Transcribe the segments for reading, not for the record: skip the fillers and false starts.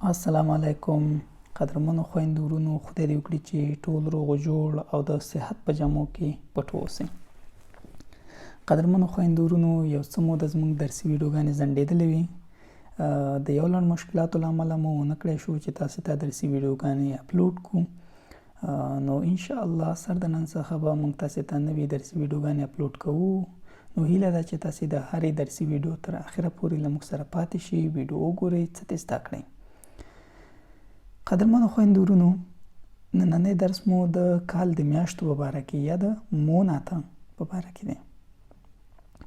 السلام علیکم قدرمنو خویندو ورونو، خدای دې وکړي چې ټول روغ جوړ او د صحت په جامو کې پټ اوسئ. قدرمنو خویندو ورونو، یو څه موده زموږ درسي ویډیوګانې ځنډېدلې وي. د یو لړ مشکلاتو له امله مو ونه کړی شو چې تاسو ته درسي ویډیوګانې اپلوډ کړو. نو انشاءالله سر د نن څخه به موږ تاسو ته نوې درسي ویډیوګانې اپلوډ کوو. نو هیله ده چې تاسو د هرې درسي ویډیو تر اخره پورې له موږ سره پاتې شئ، ویډیو وګورئ، څه ترې زده کړئ. قدرمنو خویندو ورونو، نننی درس مو د کال د میاشتو په باره کې یا د موناته په باره کې دی.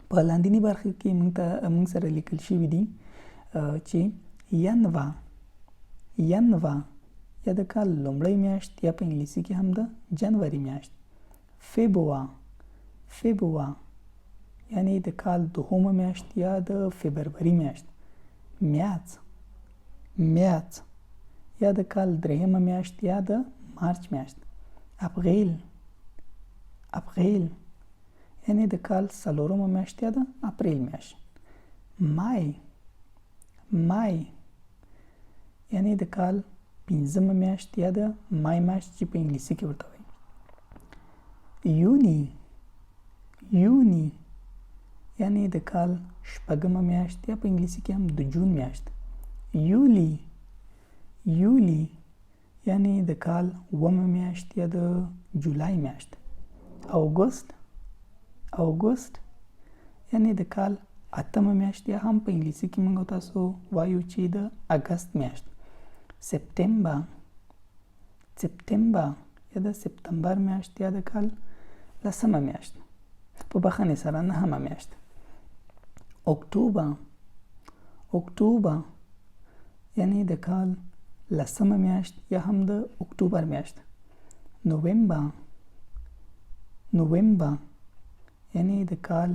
په لاندینی برخه کې موږ سره لیکل شوي دي چې ینوا یا د کال لومړۍ میاشت یا په انګلیسي کې هم د جنوري میاشت، فبوا یعنی د کال دوهمه میاشت یا د فبروري میاشت، میاڅ یا د کال درېیمه میاشت یا د مارچ میاشت، اپریل یعنی د کال څلورمه میاشت یا د اپریل میاشت، مای یعنی د کال پنځمه میاشت یا د مای میاشت چې په انګلیسي کې ورته وایي، یوني یعنی د کال شپږمه میاشت یا په انګلیسي کې هم د جون میاشت، یولی یعنی د کال اوومه میاشت یا د جولای میاشت، اوګوست یعنی د کال اتمه میاشت یا هم په انګلیسي کې موږ تاسو وایو چې د اګست میاشت، سپتمبر یا د سپتمبر میاشت یا د کال لسمه میاشت، په بخښنې سره نهمه میاشت، اکتوبر یعنی د کال لسمه میاشت یا هم د اکتوبر میاشت، نوومبر یعنی د کال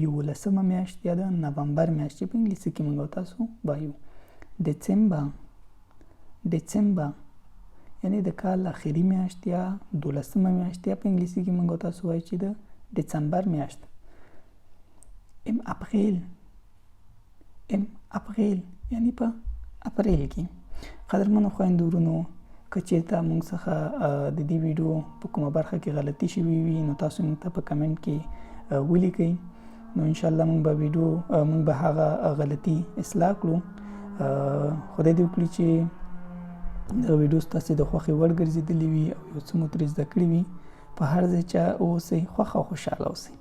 یولسمه میاشت یا د نومبر میاشت چې په انګلیسي کې موږ تاسو وایو، ډسمبر یعنی د کال اخري میاشت یا دولسمه میاشت یا په انګلیسي کې موږ تاسو وایو چې د ډسمبر میاشت، اپریل یعنی په اپریل کې. قدرمنو خویندو ورونو، که چېرته موږ څخه د دې ویډیو په کومه برخه کې غلطي شوې وي نو تاسو موږ ته په کمنټ کې ولیکئ. نو انشاءالله موږ به هغه غلطي اصلاح کړو. خدای دې وکړي چې د ویډیو ستاسو د خوښې وړ ګرځېدلې وي او یو څه مو ترې زده کړي وي. په هر ځای چې اوسئ، خوښ او خوشحاله اوسئ.